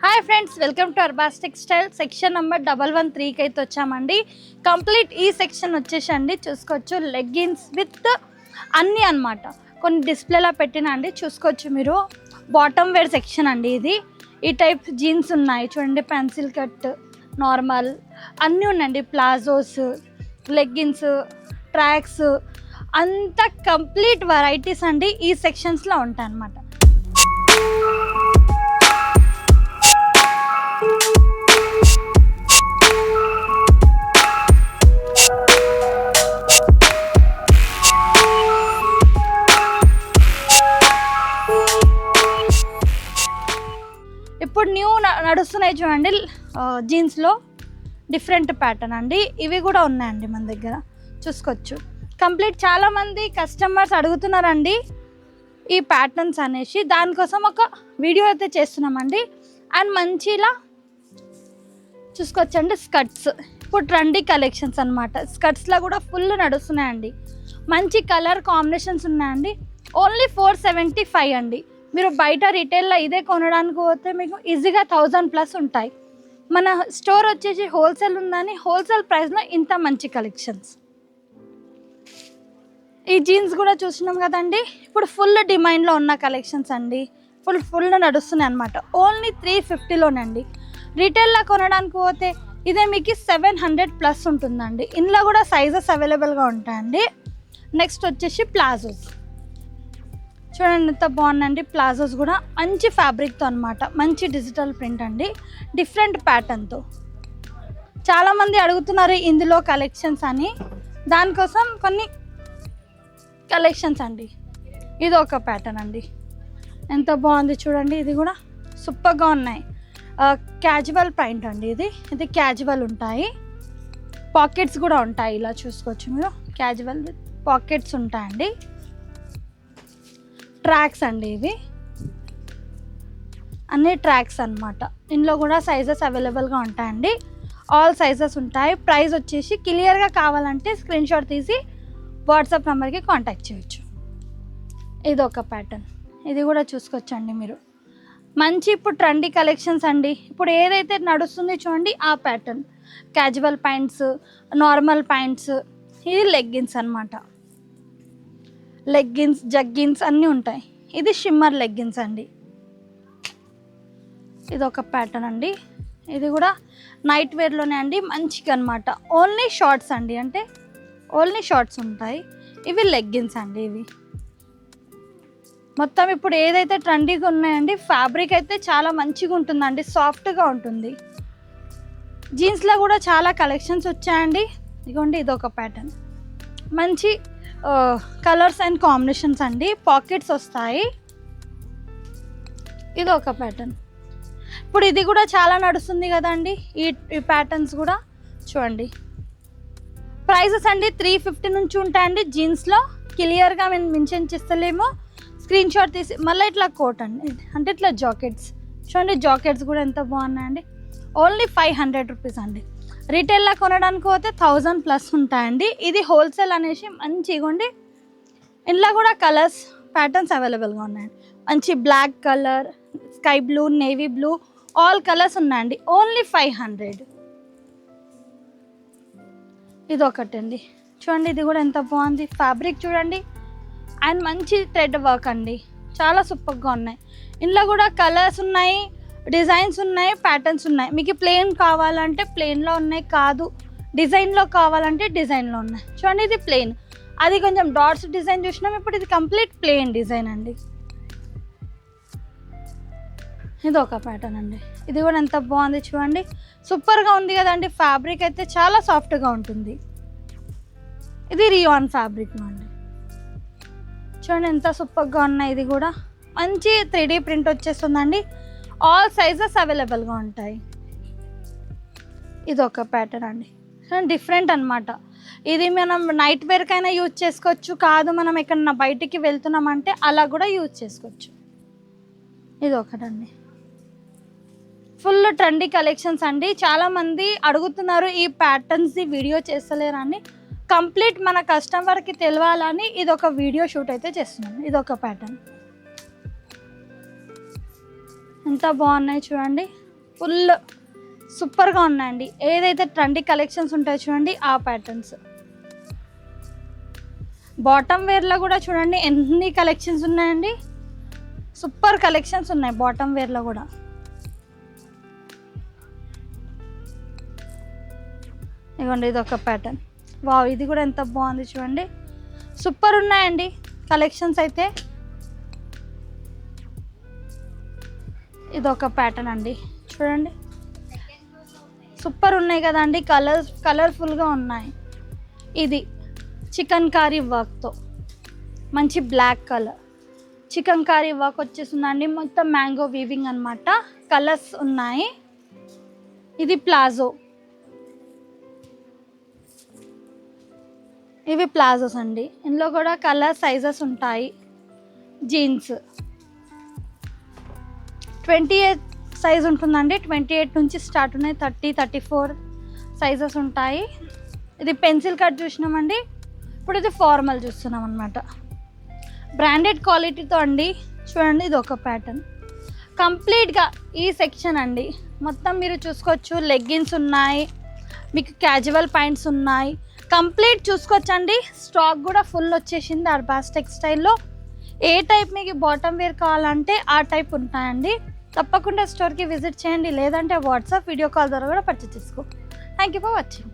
Hi friends, welcome to Arbaaz textile. Section number 113కి అయితే వచ్చామండి. కంప్లీట్ ఈ సెక్షన్ వచ్చేసండి చూసుకోవచ్చు, లెగ్గిన్స్ విత్ అన్నీ అనమాట. కొన్ని డిస్ప్లేలా పెట్టినా అండి, చూసుకోవచ్చు మీరు. బాటమ్ వేర్ సెక్షన్ అండి ఇది. ఈ టైప్ జీన్స్ ఉన్నాయి చూడండి, పెన్సిల్ కట్, నార్మల్ అన్నీ ఉన్నాయండి. ప్లాజోస్, లెగ్గిన్స్, ట్రాక్స్, అంతా కంప్లీట్ వెరైటీస్ అండి ఈ సెక్షన్స్లో ఉంటాయి అన్నమాట. ఇప్పుడు న్యూ నడుస్తున్నాయి చూడండి, జీన్స్లో డిఫరెంట్ ప్యాటర్న్ అండి. ఇవి కూడా ఉన్నాయండి మన దగ్గర, చూసుకోవచ్చు. కంప్లీట్ చాలామంది కస్టమర్స్ అడుగుతున్నారండి ఈ ప్యాటర్న్స్ అనేసి, దానికోసం ఒక వీడియో అయితే చేస్తున్నామండి. అండ్ మంచిలా చూసుకోవచ్చండి. స్కర్ట్స్ ఇప్పుడు ట్రెండీ కలెక్షన్స్ అనమాట. స్కర్ట్స్లో కూడా ఫుల్ నడుస్తున్నాయండి. మంచి కలర్ కాంబినేషన్స్ ఉన్నాయండి. ఓన్లీ 475 అండి. మీరు బయట రిటైల్లో ఇదే కొనడానికి పోతే మీకు ఈజీగా 1000+ ఉంటాయి. మన స్టోర్ వచ్చేసి హోల్సేల్ ఉందని హోల్సేల్ ప్రైస్లో ఇంత మంచి కలెక్షన్స్. ఈ జీన్స్ కూడా చూసినాం కదండి, ఇప్పుడు ఫుల్ డిమాండ్లో ఉన్న కలెక్షన్స్ అండి. ఫుల్ నడుస్తున్నాయి అనమాట. ఓన్లీ 350లోనండి. రిటైల్లో కొనడానికి పోతే ఇదే మీకు 700+ ఉంటుందండి. ఇందులో కూడా సైజెస్ అవైలబుల్గా ఉంటాయండి. నెక్స్ట్ వచ్చేసి ప్లాజోస్ చూడండి, ఎంత బాగుందండి. ప్లాజోస్ కూడా మంచి ఫ్యాబ్రిక్తో అనమాట, మంచి డిజిటల్ ప్రింట్ అండి, డిఫరెంట్ ప్యాటర్న్తో. చాలామంది అడుగుతున్నారు ఇందులో కలెక్షన్స్ అని, దానికోసం కొన్ని కలెక్షన్స్ అండి. ఇది ఒక ప్యాటర్న్ అండి, ఎంత బాగుంది చూడండి. ఇది కూడా సూపర్గా ఉన్నాయి. క్యాజువల్ ప్యాంట్ అండి. ఇది క్యాజువల్ ఉంటాయి, పాకెట్స్ కూడా ఉంటాయి. ఇలా చూసుకోవచ్చు మీరు, క్యాజువల్ విత్ పాకెట్స్ ఉంటాయండి. ట్రాక్స్ అండి, ఇవి అన్ని ట్రాక్స్ అనమాట. ఇందులో కూడా సైజెస్ అవైలబుల్గా ఉంటాయండి, ఆల్ సైజెస్ ఉంటాయి. ప్రైస్ వచ్చేసి క్లియర్గా కావాలంటే స్క్రీన్ షాట్ తీసి వాట్సాప్ నెంబర్కి కాంటాక్ట్ చేయొచ్చు. ఇది ఒక ప్యాటర్న్, ఇది కూడా చూసుకోవచ్చండి మీరు. మంచి ఇప్పుడు ట్రెండీ కలెక్షన్స్ అండి. ఇప్పుడు ఏదైతే నడుస్తుంది చూడండి ఆ pattern. Casual pants, normal pants, ఇది లెగ్గిన్స్ అనమాట. లెగ్గిన్స్, జగ్గిన్స్ అన్నీ ఉంటాయి. ఇది షిమ్మర్ లెగ్గిన్స్ అండి. ఇది ఒక ప్యాటర్న్ అండి. ఇది కూడా నైట్ వేర్లోనే అండి, మంచిగా అనమాట. ఓన్లీ షార్ట్స్ అండి, అంటే ఓన్లీ షార్ట్స్ ఉంటాయి. ఇవి లెగ్గిన్స్ అండి. ఇవి మొత్తం ఇప్పుడు ఏదైతే ట్రెండీగా ఉన్నాయండి, ఫ్యాబ్రిక్ అయితే చాలా మంచిగా ఉంటుందండి, సాఫ్ట్గా ఉంటుంది. జీన్స్లో కూడా చాలా కలెక్షన్స్ వచ్చాయండి. ఇదిగోండి, ఇది ఒక ప్యాటర్న్, మంచి కలర్స్ అండ్ కాంబినేషన్స్ అండి. పాకెట్స్ వస్తాయి. ఇది ఒక ప్యాటర్న్. ఇప్పుడు ఇది కూడా చాలా నడుస్తుంది కదండి, ఈ ప్యాటర్న్స్ కూడా చూడండి. ప్రైజెస్ అండి 350 నుంచి ఉంటాయండి. జీన్స్లో క్లియర్గా మేము మెన్షన్ చేస్తలేము, స్క్రీన్ షాట్ తీసి మళ్ళీ ఇట్లా కోట్ అండి, అంటే ఇట్లా జాకెట్స్ చూడండి. జాకెట్స్ కూడా ఎంత బాగున్నాయండి. ఓన్లీ 500 రూపీస్ అండి. రిటైల్లో కొనడానికి పోతే 1000+ ఉంటాయండి. ఇది హోల్సేల్ అనేసి మంచిగా ఉండి. ఇందులో కూడా కలర్స్, ప్యాటర్న్స్ అవైలబుల్గా ఉన్నాయండి. మంచి black colour, sky blue, navy blue, all colours ఉన్నాయండి. ఓన్లీ 500. ఇది ఒకటి అండి చూడండి, ఇది కూడా ఎంత బాగుంది. ఫ్యాబ్రిక్ చూడండి, అండ్ మంచి థ్రెడ్ వర్క్ అండి, చాలా సూపర్గా ఉన్నాయి. ఇందులో కూడా కలర్స్ ఉన్నాయి, డిజైన్స్ ఉన్నాయి, ప్యాటర్న్స్ ఉన్నాయి. మీకు ప్లెయిన్ కావాలంటే ప్లెయిన్లో ఉన్నాయి, కాదు డిజైన్లో కావాలంటే డిజైన్లో ఉన్నాయి. చూడండి, ఇది ప్లెయిన్, అది కొంచెం డాట్స్ డిజైన్ చూసినాం. ఇప్పుడు ఇది కంప్లీట్ ప్లెయిన్ డిజైన్ అండి. ఇది ఒక ప్యాటర్న్ అండి. ఇది కూడా ఎంత బాగుంది చూడండి, సూపర్గా ఉంది కదండి. ఫ్యాబ్రిక్ అయితే చాలా సాఫ్ట్గా ఉంటుంది. ఇది రియాన్ ఫ్యాబ్రిక్ అండి. చూడండి ఎంత సూపర్గా ఉన్నాయి. ఇది కూడా మంచి 3D ప్రింట్ వచ్చేస్తుందండి. ఆల్ సైజెస్ అవైలబుల్గా ఉంటాయి. ఇది ఒక ప్యాటర్న్ అండి, డిఫరెంట్ అనమాట. ఇది మనం నైట్ వేర్కైనా యూజ్ చేసుకోవచ్చు, కాదు మనం ఎక్కడన్నా బయటికి వెళ్తున్నామంటే అలా కూడా యూజ్ చేసుకోవచ్చు. ఇది ఒకటండి, ఫుల్ ట్రెండీ కలెక్షన్స్ అండి. చాలామంది అడుగుతున్నారు ఈ ప్యాటర్న్స్ది వీడియో చేస్తలేరని. కంప్లీట్ మన కస్టమర్కి తెలియాలని ఇది ఒక వీడియో షూట్ అయితే చేస్తున్నాను. ఇది ఒక ప్యాటర్న్, ఎంత బాగున్నాయి చూడండి. ఫుల్ సూపర్గా ఉన్నాయండి. ఏదైతే ట్రెండీ కలెక్షన్స్ ఉంటాయో చూడండి ఆ ప్యాటర్న్స్. బాటమ్ వేర్లో కూడా చూడండి ఎన్ని కలెక్షన్స్ ఉన్నాయండి. సూపర్ కలెక్షన్స్ ఉన్నాయి బాటమ్ వేర్లో కూడా. ఇదిగోండి ఇది ఒక ప్యాటర్న్. వావ్, ఇది కూడా ఎంత బాగుంది చూడండి. సూపర్ ఉన్నాయండి కలెక్షన్స్ అయితే. ఇది ఒక ప్యాటర్న్ అండి చూడండి, సూపర్ ఉన్నాయి కదండి. కలర్ఫుల్గా ఉన్నాయి. ఇది చికెన్ కారీ వర్క్తో మంచి black colour chikankari work వచ్చేసిందండి. మొత్తం మ్యాంగో వీవింగ్ అనమాట. కలర్స్ ఉన్నాయి. ఇది ప్లాజో, ఇవి ప్లాజోస్ అండి. ఇందులో కూడా కలర్ సైజెస్ ఉంటాయి. జీన్స్ 28 సైజ్ ఉంటుందండి. 28 నుంచి స్టార్ట్ ఉన్నాయి. 30, 34 సైజెస్ ఉంటాయి. ఇది పెన్సిల్ కట్ చూసినామండి. ఇప్పుడు ఇది ఫార్మల్ చూస్తున్నాం అనమాట. బ్రాండెడ్ క్వాలిటీతో అండి చూడండి. ఇది ఒక ప్యాటర్న్ కంప్లీట్గా ఈ సెక్షన్ అండి. మొత్తం మీరు చూసుకోవచ్చు. లెగ్గిన్స్ ఉన్నాయి, మీకు క్యాజువల్ ప్యాంట్స్ ఉన్నాయి. కంప్లీట్ చూసుకోవచ్చండి. స్టాక్ కూడా ఫుల్ వచ్చేసింది అర్బాస్ టెక్స్టైల్లో. ఏ టైప్ మీకు బాటమ్ వేర్ కావాలంటే ఆ టైప్ ఉంటాయండి. తప్పకుండా స్టోర్కి విజిట్ చేయండి, లేదంటే వాట్సాప్ వీడియో కాల్ ద్వారా కూడా పర్చేస్ చేసుకో. Thank you for watching.